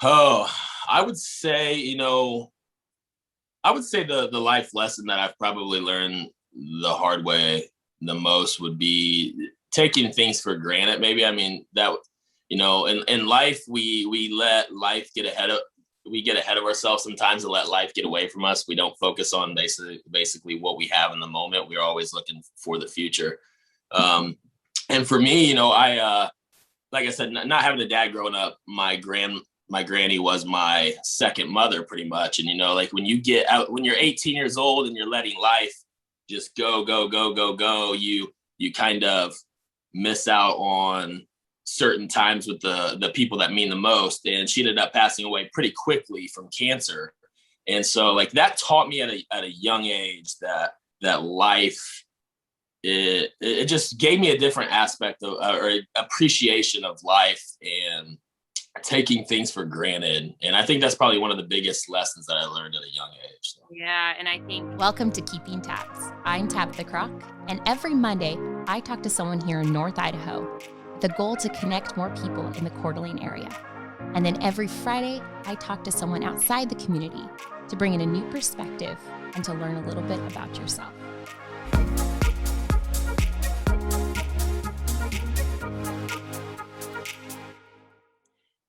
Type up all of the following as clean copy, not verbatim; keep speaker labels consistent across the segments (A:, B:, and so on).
A: Oh, I would say, I would say the life lesson that I've probably learned the hard way the most would be taking things for granted. Maybe I mean that in life we let life get ahead of we get ahead of ourselves sometimes and let life get away from us. We don't focus on basically what we have in the moment. We're always looking for the future. Um, and for me, I like I said, not having a dad growing up, my granny was my second mother pretty much. And like when you get out, when you're 18 years old and you're letting life just go, go, go, go, go, you kind of miss out on certain times with the people that mean the most. And she ended up passing away pretty quickly from cancer. And so like that taught me at a young age that life it just gave me a different aspect of or appreciation of life and taking things for granted. And I think that's probably one of the biggest lessons that I learned at a young age. So.
B: Yeah, and I think...
C: Welcome to Keeping Tabs. I'm Tabitha Crock, and every Monday, I talk to someone here in North Idaho. The goal to connect more people in the Coeur d'Alene area. And then every Friday, I talk to someone outside the community to bring in a new perspective and to learn a little bit about yourself.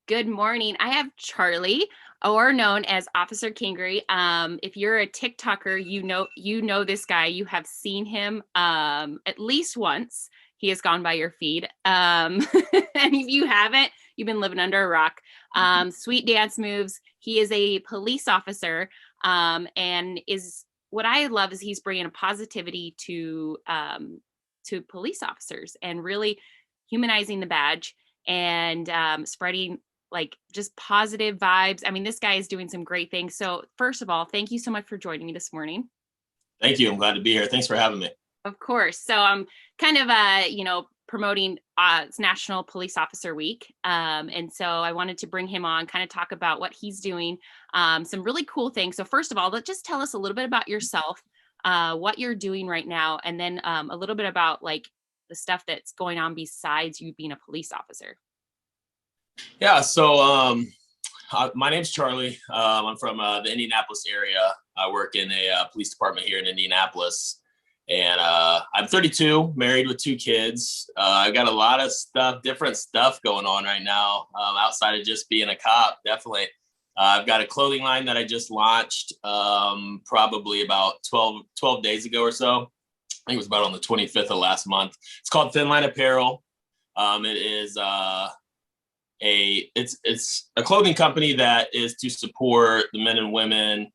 B: Good morning. I have Charlie, or known as Officer Kingery. If you're a TikToker, you know this guy. You have seen him at least once. He has gone by your feed. And if you haven't, you've been living under a rock. Sweet dance moves. He is a police officer, and is what I love is he's bringing a positivity to police officers and really humanizing the badge and spreading like just positive vibes. I mean, this guy is doing some great things. So first of all, thank you so much for joining me this morning.
A: Thank you. I'm glad to be here. Thanks for having me.
B: Of course. So I'm kind of, promoting it's National Police Officer Week. And so I wanted to bring him on, kind of talk about what he's doing, some really cool things. So first of all, just tell us a little bit about yourself, what you're doing right now, and then a little bit about like the stuff that's going on besides you being a police officer.
A: Yeah. So my name's Charlie. I'm from the Indianapolis area. I work in a police department here in Indianapolis. And I'm 32, married with 2 kids. I've got a lot of different stuff going on right now outside of just being a cop, definitely. I've got a clothing line that I just launched probably about 12 days ago or so. I think it was about on the 25th of last month. It's called Thin Line Apparel. It is it's a clothing company that is to support the men and women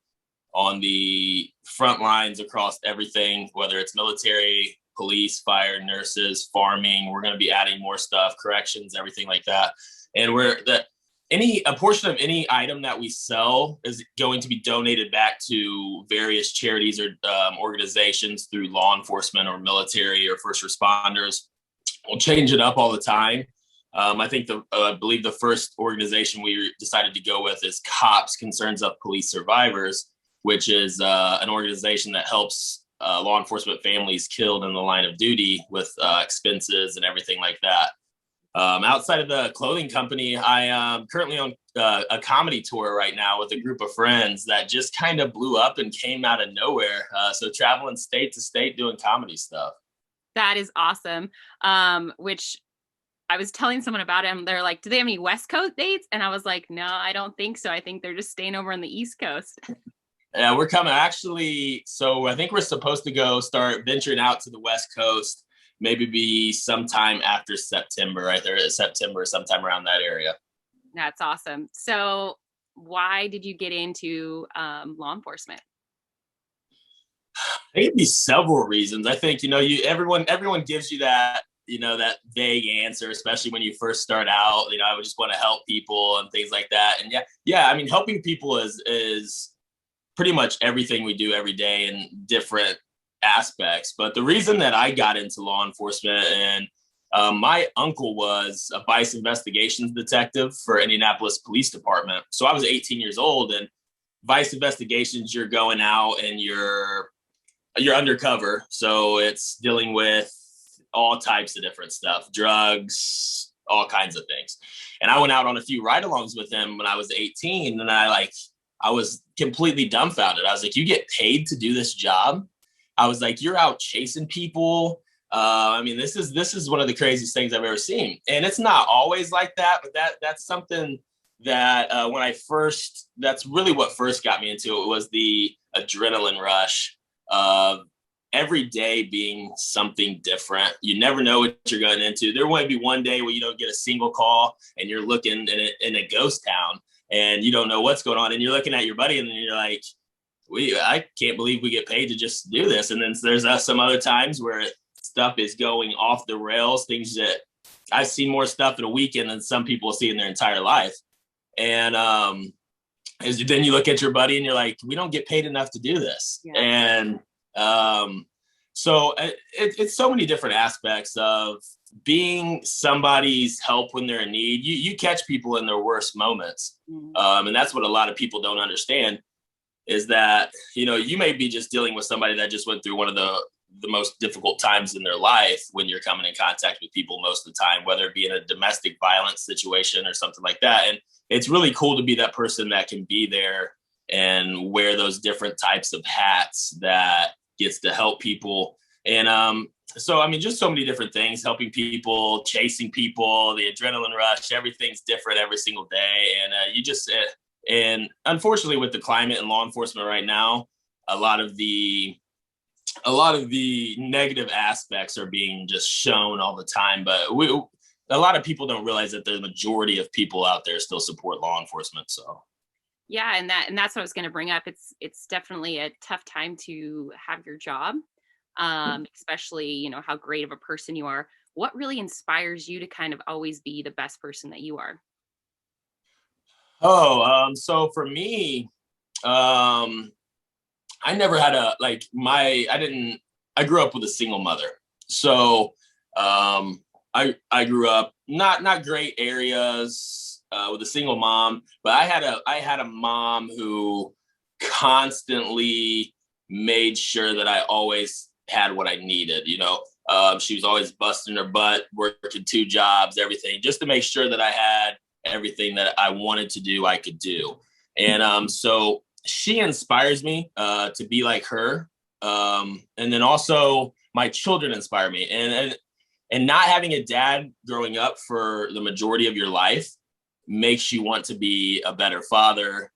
A: on the front lines across everything, whether it's military, police, fire, nurses, farming. We're going to be adding more stuff, corrections, everything like that. And a portion of any item that we sell is going to be donated back to various charities or organizations through law enforcement or military or first responders. We'll change it up all the time. I believe the first organization we decided to go with is COPS, Concerns of Police Survivors, which is an organization that helps law enforcement families killed in the line of duty with expenses and everything like that. Outside of the clothing company, I am currently on a comedy tour right now with a group of friends that just kind of blew up and came out of nowhere. So traveling state to state doing comedy stuff.
B: That is awesome. Which I was telling someone about it, and they're like, do they have any West Coast dates? And I was like, no, I don't think so. I think they're just staying over on the East Coast.
A: Yeah, we're coming actually. So I think we're supposed to start venturing out to the West Coast, maybe be sometime after September, right there at September, sometime around that area.
B: That's awesome. So why did you get into law enforcement?
A: I think it'd be several reasons. I think, everyone gives you that, that vague answer, especially when you first start out. I would just want to help people and things like that. And yeah. I mean, helping people is pretty much everything we do every day in different aspects. But the reason that I got into law enforcement, and my uncle was a vice investigations detective for Indianapolis Police Department. So I was 18 years old, and vice investigations, you're going out and you're undercover. So it's dealing with all types of different stuff, drugs, all kinds of things. And I went out on a few ride-alongs with him when I was 18, and I was completely dumbfounded. I was like, you get paid to do this job? I was like, you're out chasing people. I mean, this is one of the craziest things I've ever seen. And it's not always like that, but that's something that that's really what first got me into it, was the adrenaline rush of every day being something different. You never know what you're going into. There might be one day where you don't get a single call and you're looking in a ghost town and you don't know what's going on. And you're looking at your buddy and you're like, I can't believe we get paid to just do this. And then there's some other times where stuff is going off the rails, things that I've seen more stuff in a weekend than some people see in their entire life. And then you look at your buddy and you're like, we don't get paid enough to do this. Yeah. And so it's so many different aspects of being somebody's help when they're in need. You catch people in their worst moments. And that's what a lot of people don't understand, is that, you may be just dealing with somebody that just went through one of the most difficult times in their life when you're coming in contact with people most of the time, whether it be in a domestic violence situation or something like that. And it's really cool to be that person that can be there and wear those different types of hats that gets to help people. And so, I mean, just so many different things, helping people, chasing people, the adrenaline rush, everything's different every single day. And and unfortunately with the climate and law enforcement right now, a lot of the negative aspects are being just shown all the time, but a lot of people don't realize that the majority of people out there still support law enforcement. So
B: yeah, and that's what I was going to bring up. It's definitely a tough time to have your job, especially how great of a person you are. What really inspires you to kind of always be the best person that you are?
A: So for me, I never had I grew up with a single mother. So I grew up not great areas with a single mom, but I had a mom who constantly made sure that I always had what I needed. She was always busting her butt, working 2 jobs, everything, just to make sure that I had everything that I wanted to do, I could do. And so she inspires me to be like her. And then also my children inspire me. And not having a dad growing up for the majority of your life makes you want to be a better father,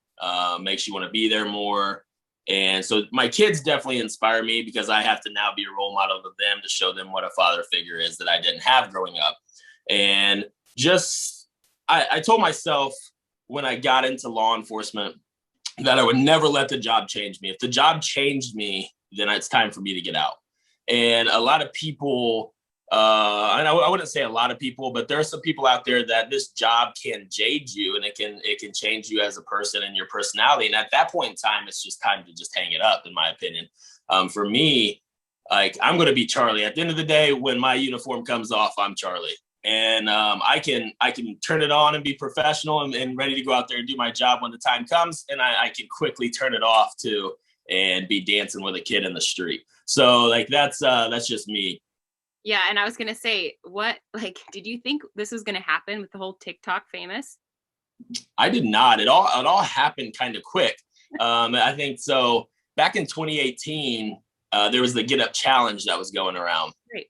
A: makes you want to be there more. And so my kids definitely inspire me because I have to now be a role model to them to show them what a father figure is that I didn't have growing up. And I told myself when I got into law enforcement that I would never let the job change me. If the job changed me, then it's time for me to get out. And a lot of people, and I wouldn't say a lot of people, but there are some people out there that this job can jade you, and it can change you as a person and your personality. And at that point in time, it's just time to just hang it up, in my opinion. For me, like, I'm going to be Charlie. At the end of the day, when my uniform comes off, I'm Charlie. And I can turn it on and be professional and ready to go out there and do my job when the time comes. And I can quickly turn it off too and be dancing with a kid in the street. So like, that's just me.
B: Yeah. And I was going to say, did you think this was going to happen with the whole TikTok famous?
A: I did not. It all happened kind of quick. I think so. Back in 2018, there was the Get Up Challenge that was going around.
B: Great.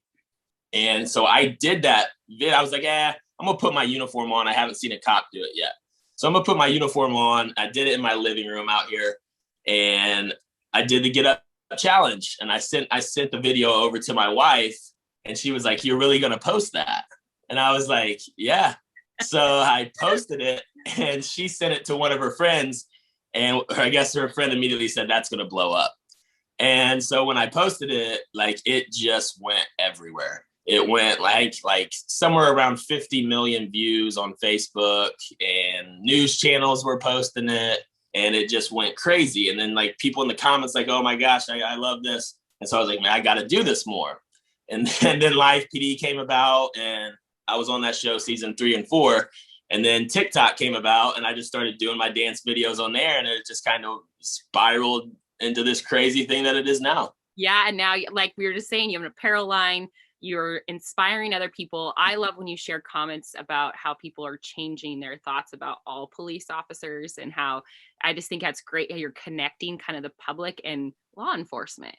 A: And so I did that. I was like, I'm going to put my uniform on. I haven't seen a cop do it yet. So I'm going to put my uniform on. I did it in my living room out here. And I did the Get Up Challenge. And I sent the video over to my wife. And she was like, you're really going to post that? And I was like, yeah. So I posted it. And she sent it to one of her friends. And I guess her friend immediately said, that's going to blow up. And so when I posted it, like, it just went everywhere. It went like somewhere around 50 million views on Facebook, and news channels were posting it, and it just went crazy. And then like people in the comments like, oh my gosh, I love this. And so I was like, man, I got to do this more. And then Live PD came about, and I was on that show season 3 and 4. And then TikTok came about, and I just started doing my dance videos on there, and it just kind of spiraled into this crazy thing that it is now.
B: Yeah. And now, like we were just saying, you have an apparel line, you're inspiring other people. I love when you share comments about how people are changing their thoughts about all police officers, and how I just think that's great how you're connecting kind of the public and law enforcement.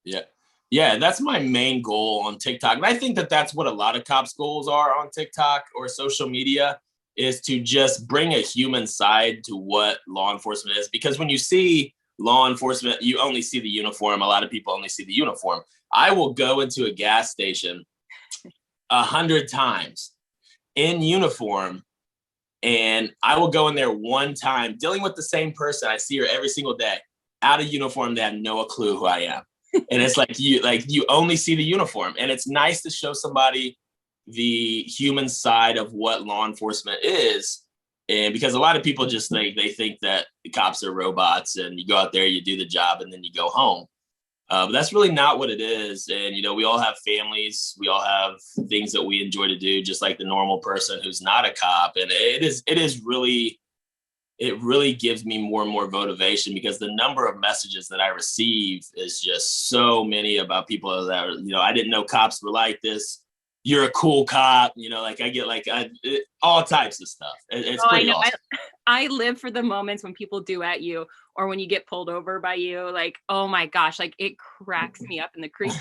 A: Yeah. Yeah, that's my main goal on TikTok. And I think that that's what a lot of cops' goals are on TikTok or social media, is to just bring a human side to what law enforcement is. Because when you see law enforcement, you only see the uniform. A lot of people only see the uniform. I will go into a gas station 100 times in uniform, and I will go in there one time dealing with the same person. I see her every single day out of uniform. They have no clue who I am. And it's like you only see the uniform, and it's nice to show somebody the human side of what law enforcement is. And because a lot of people just they think that the cops are robots, and you go out there, you do the job, and then you go home. But that's really not what it is. And, we all have families. We all have things that we enjoy to do, just like the normal person who's not a cop. And it really gives me more and more motivation, because the number of messages that I receive is just so many about people that are, I didn't know cops were like this. You're a cool cop. I get all types of stuff. It's pretty awesome.
B: I live for the moments when people do at you, or when you get pulled over by you. Like, oh my gosh, like it cracks me up in the creek.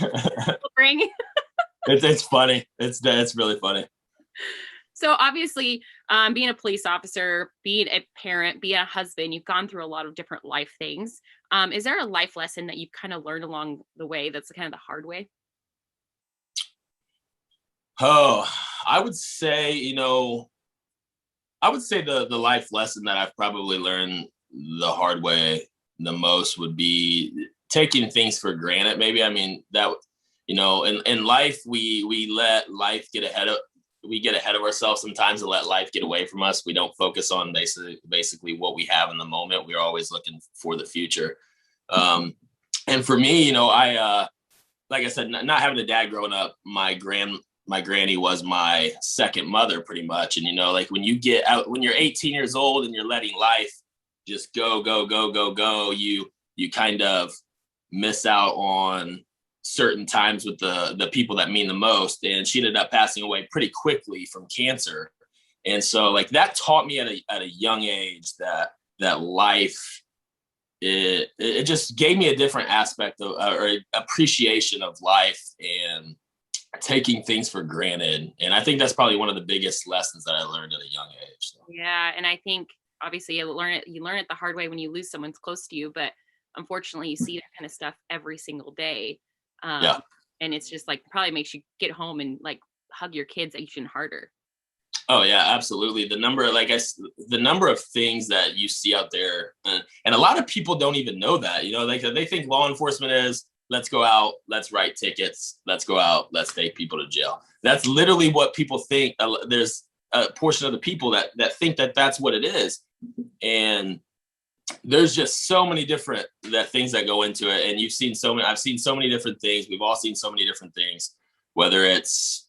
A: It's funny. It's really funny.
B: So obviously, being a police officer, being a parent, being a husband, you've gone through a lot of different life things. Is there a life lesson that you've kind of learned along the way that's kind of the hard way?
A: Oh, I would say, the life lesson that I've probably learned the hard way the most would be taking things for granted. Maybe, that, in life, we let life get ahead of ourselves sometimes, and let life get away from us. We don't focus on basically what we have in the moment. We're always looking for the future. And for me, I, like I said, not having a dad growing up, my granny was my second mother pretty much. And, when you get out, when you're 18 years old and you're letting life just go, you kind of miss out on certain times with the people that mean the most. And she ended up passing away pretty quickly from cancer. And so that taught me at a young age that life, it just gave me a different aspect of, or appreciation of life, and taking things for granted. And I think that's probably one of the biggest lessons that I learned at a young age. So.
B: Yeah. And I think obviously you learn it the hard way when you lose someone close to you, but unfortunately you see that kind of stuff every single day. And it's just probably makes you get home and hug your kids even harder.
A: Oh yeah, absolutely. The number of things that you see out there, and a lot of people don't even know that, they think law enforcement is, let's go out, let's write tickets, let's go out, let's take people to jail. That's literally what people think. There's a portion of the people that think that that's what it is. And there's just so many different things that go into it. And I've seen so many different things. We've all seen so many different things, whether it's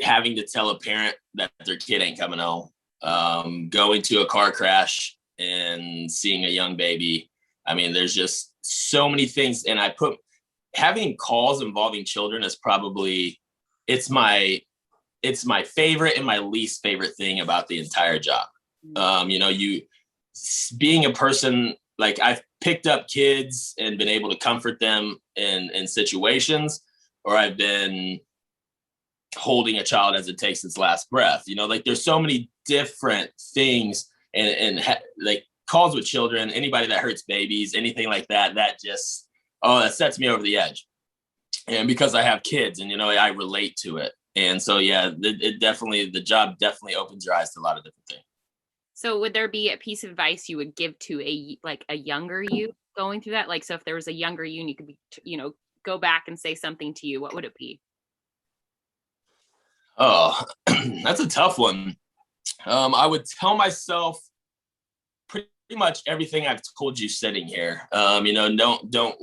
A: having to tell a parent that their kid ain't coming home, going to a car crash and seeing a young baby. There's just so many things. And having calls involving children is probably, it's my favorite and my least favorite thing about the entire job. Being a person, I've picked up kids and been able to comfort them in situations, or I've been holding a child as it takes its last breath. There's so many different things, and calls with children, anybody that hurts babies, anything like that, that sets me over the edge. And because I have kids, and, I relate to it. And so, yeah, the job definitely opens your eyes to a lot of different things.
B: So would there be a piece of advice you would give to a younger you going through that? So if there was a younger you and you could go back and say something to you, what would it be?
A: Oh, that's a tough one. I would tell myself pretty much everything I've told you sitting here. Don't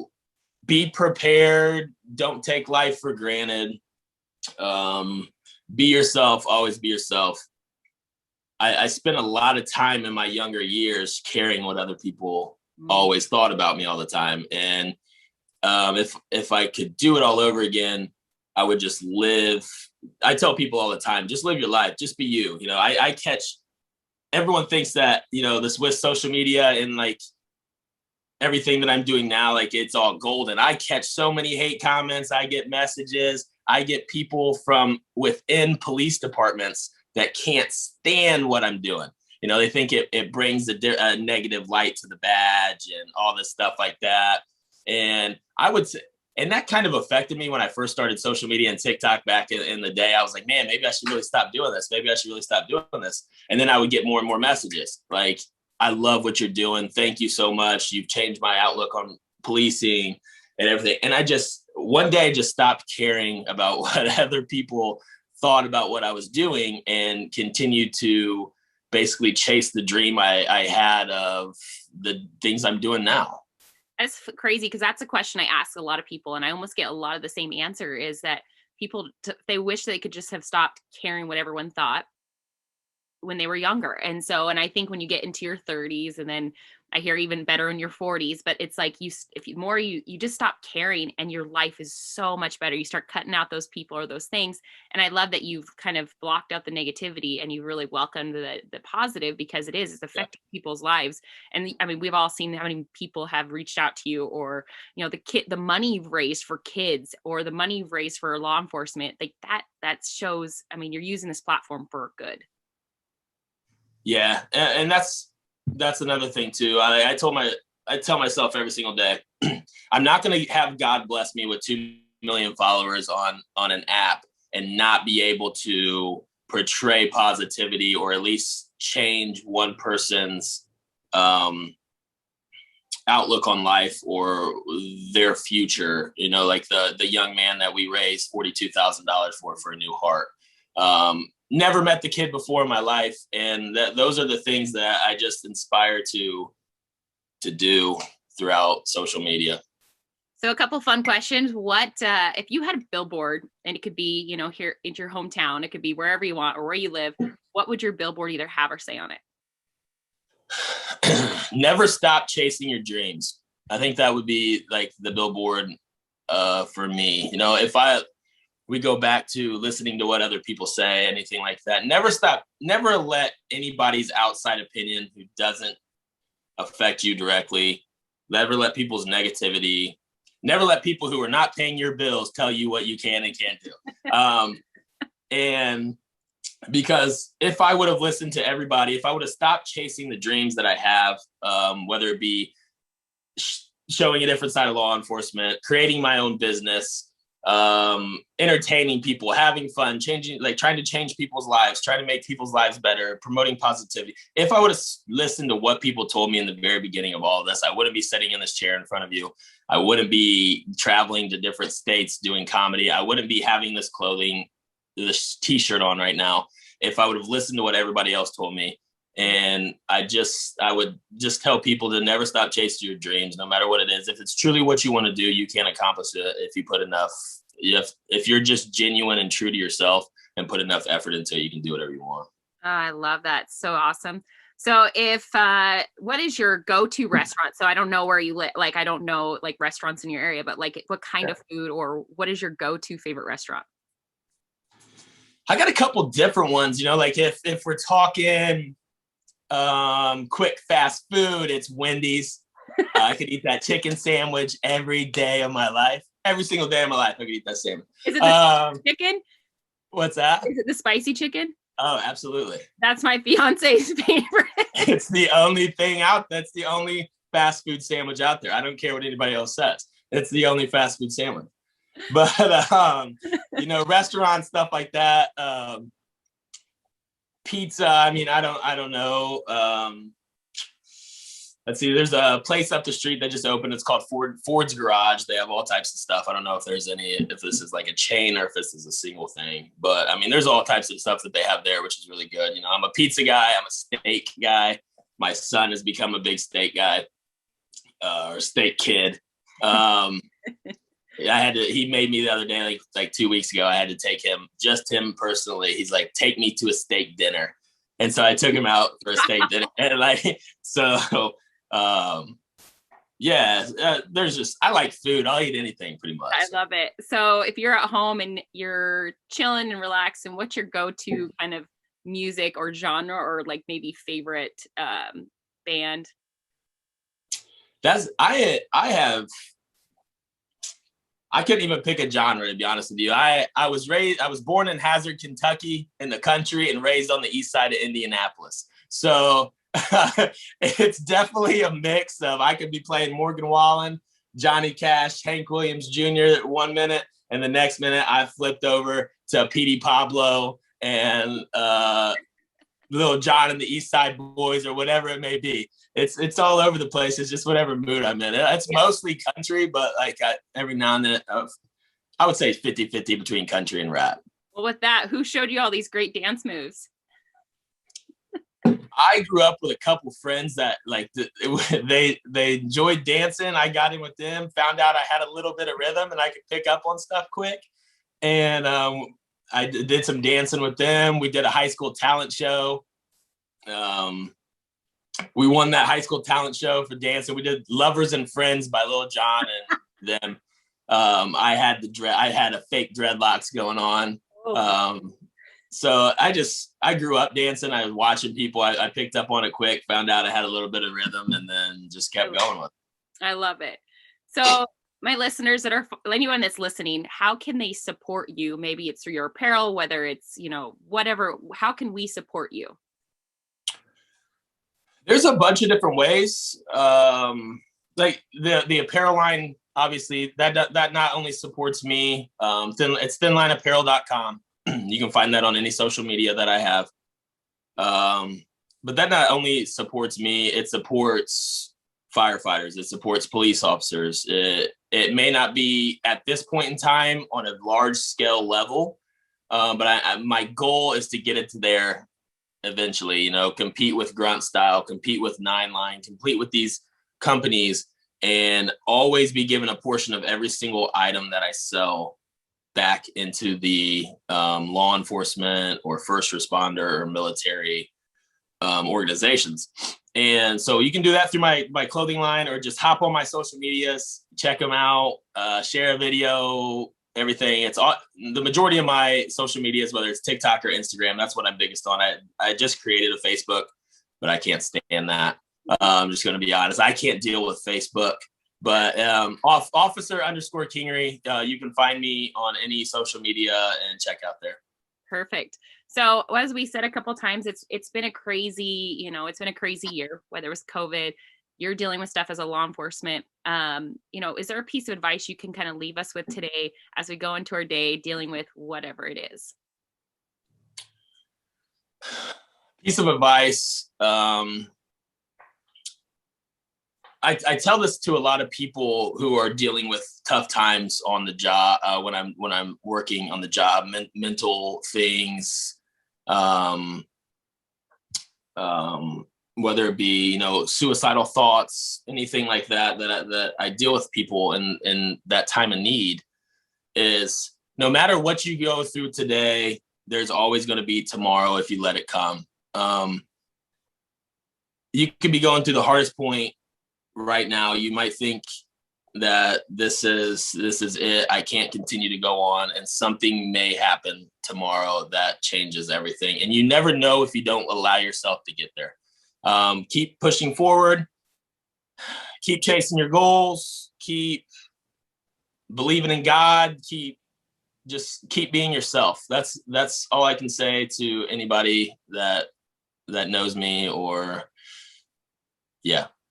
A: be prepared. Don't take life for granted. Be yourself, always be yourself. I spent a lot of time in my younger years caring what other people always thought about me all the time. And if I could do it all over again, I would just live. I tell people all the time, just live your life, just be you. You know, I catch, everyone thinks that, you know, this with social media and like everything that I'm doing now, like it's all golden. I catch so many hate comments. I get messages. I get people from within police departments that can't stand what I'm doing. You know, they think it brings a negative light to the badge and all this stuff like that. And I would say, and that kind of affected me when I first started social media and TikTok back in the day. I was like, man, maybe I should really stop doing this. Maybe I should really stop doing this. And then I would get more and more messages like, I love what you're doing. Thank you so much. You've changed my outlook on policing and everything. And I just, one day, just stopped caring about what other people thought about what I was doing and continued to basically chase the dream I had of the things I'm doing now.
B: That's crazy, because that's a question I ask a lot of people, and I almost get a lot of the same answer, is that people, they wish they could just have stopped caring what everyone thought when they were younger. And so, and I think when you get into your 30s, and then I hear even better in your 40s, but it's like you just stop caring and your life is so much better. You start cutting out those people or those things. And I love that you've kind of blocked out the negativity and you really welcomed the positive, because it's affecting people's lives. And I mean, we've all seen how many people have reached out to you, or, you know, the money you've raised for kids, or the money you've raised for law enforcement, like that shows, I mean, you're using this platform for good.
A: Yeah. And that's another thing too. I tell myself every single day, I'm not going to have God bless me with 2 million followers on an app and not be able to portray positivity, or at least change one person's outlook on life or their future. You know, like the young man that we raised $42,000 for a new heart. Never met the kid before in my life. And those are the things that I just inspire to do throughout social media.
B: So a couple fun questions. What, if you had a billboard, and it could be, you know, here in your hometown, it could be wherever you want or where you live, what would your billboard either have or say on it?
A: Never stop chasing your dreams. I think that would be like the billboard for me. You know, we go back to listening to what other people say, anything like that. Never let anybody's outside opinion who doesn't affect you directly. Never let people's negativity, never let people who are not paying your bills tell you what you can and can't do. And because if I would have listened to everybody, if I would have stopped chasing the dreams that I have, whether it be showing a different side of law enforcement, creating my own business, entertaining people, having fun, trying to change people's lives, trying to make people's lives better, promoting positivity. If I would have listened to what people told me in the very beginning of all of this, I wouldn't be sitting in this chair in front of you. I wouldn't be traveling to different states doing comedy. I wouldn't be having this clothing, this t-shirt on right now, if I would have listened to what everybody else told me. And I would just tell people to never stop chasing your dreams, no matter what it is. If it's truly what you want to do, you can accomplish it if you put enough. If you're just genuine and true to yourself and put enough effort into it, you can do whatever you want.
B: Oh, I love that. So awesome. So what is your go-to restaurant? So I don't know where you live. Like, I don't know like restaurants in your area, but like what kind of food, or what is your go-to favorite restaurant?
A: I got a couple different ones, you know, like if we're talking quick fast food, it's Wendy's. I could eat that chicken sandwich every day of my life. Every single day of my life, I could eat that sandwich.
B: Is it the chicken?
A: What's that?
B: Is it the spicy chicken?
A: Oh, absolutely.
B: That's my fiance's favorite.
A: It's the only thing that's the only fast food sandwich out there. I don't care what anybody else says. It's the only fast food sandwich. But, you know, restaurant stuff like that, pizza. I mean, I don't know. Let's see, there's a place up the street that just opened. It's called Ford's Garage. They have all types of stuff. I don't know if this is like a chain or if this is a single thing, but I mean, there's all types of stuff that they have there, which is really good. You know, I'm a pizza guy. I'm a steak guy. My son has become a big steak guy, or steak kid. He made me the other day, like 2 weeks ago, I had to take him personally. He's like, take me to a steak dinner. And so I took him out for a steak dinner. And Yeah, I like food. I'll eat anything pretty much.
B: I love it. So if you're at home and you're chilling and relaxing, what's your go-to kind of music or genre, or like maybe favorite band?
A: I couldn't even pick a genre, to be honest with you. I was born in Hazard, Kentucky, in the country, and raised on the east side of Indianapolis. So it's definitely a mix of, I could be playing Morgan Wallen, Johnny Cash, Hank Williams Jr. 1 minute, and the next minute I flipped over to P.D. Pablo and Little John and the East Side Boys, or whatever it may be. It's all over the place. It's just whatever mood I'm in. It's mostly country, but like every now and then, I would say 50-50 between country and rap.
B: Well, with that, who showed you all these great dance moves?
A: I grew up with a couple friends that like they enjoyed dancing. I got in with them, found out I had a little bit of rhythm and I could pick up on stuff quick. And I did some dancing with them. We did a high school talent show. We won that high school talent show for dancing. We did Lovers and Friends by Lil Jon and them. I had a fake dreadlocks going on. So I grew up dancing. I was watching people. I picked up on it quick, found out I had a little bit of rhythm, and then just kept going with it.
B: I love it. So my listeners anyone that's listening, how can they support you? Maybe it's through your apparel, whether it's, whatever. How can we support you?
A: There's a bunch of different ways. Like the apparel line, obviously that not only supports me, it's thinlineapparel.com. You can find that on any social media that I have. But that not only supports me, it supports firefighters, it supports police officers. It may not be at this point in time on a large scale level, but my goal is to get it to there eventually, compete with Grunt Style, compete with Nine Line, compete with these companies, and always be given a portion of every single item that I sell back into the law enforcement or first responder or military organizations. And so you can do that through my clothing line, or just hop on my social medias, check them out, share a video, everything. It's all, the majority of my social medias, whether it's TikTok or Instagram, that's what I'm biggest on. I just created a Facebook, but I can't stand that. I'm just going to be honest. I can't deal with Facebook. But officer_Kingery, you can find me on any social media and check out there.
B: Perfect. So as we said a couple of times, it's been a crazy, it's been a crazy year, whether it was COVID, you're dealing with stuff as a law enforcement. Is there a piece of advice you can kind of leave us with today as we go into our day dealing with whatever it is?
A: Piece of advice. I tell this to a lot of people who are dealing with tough times on the job, when I'm working on the job, mental things, whether it be, suicidal thoughts, anything like that I deal with people in that time of need, is no matter what you go through today, there's always going to be tomorrow if you let it come. You could be going through the hardest point right now. You might think that this is it. I can't continue to go on, and something may happen tomorrow that changes everything. And you never know if you don't allow yourself to get there. Keep pushing forward, keep chasing your goals, keep believing in God, keep being yourself. That's all I can say to anybody that knows me, or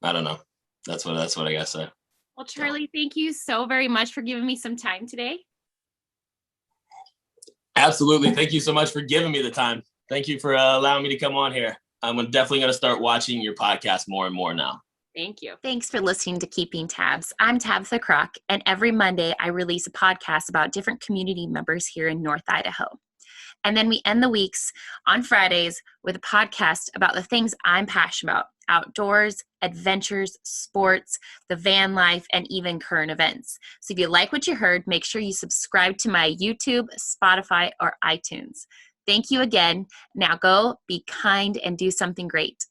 A: I don't know. That's what I gotta say.
B: Well, Charlie, thank you so very much for giving me some time today.
A: Absolutely. Thank you so much for giving me the time. Thank you for allowing me to come on here. I'm definitely going to start watching your podcast more and more now.
B: Thank you.
C: Thanks for listening to Keeping Tabs. I'm Tabitha Crock, and every Monday I release a podcast about different community members here in North Idaho. And then we end the weeks on Fridays with a podcast about the things I'm passionate about: outdoors, adventures, sports, the van life, and even current events. So if you like what you heard, make sure you subscribe to my YouTube, Spotify, or iTunes. Thank you again. Now go be kind and do something great.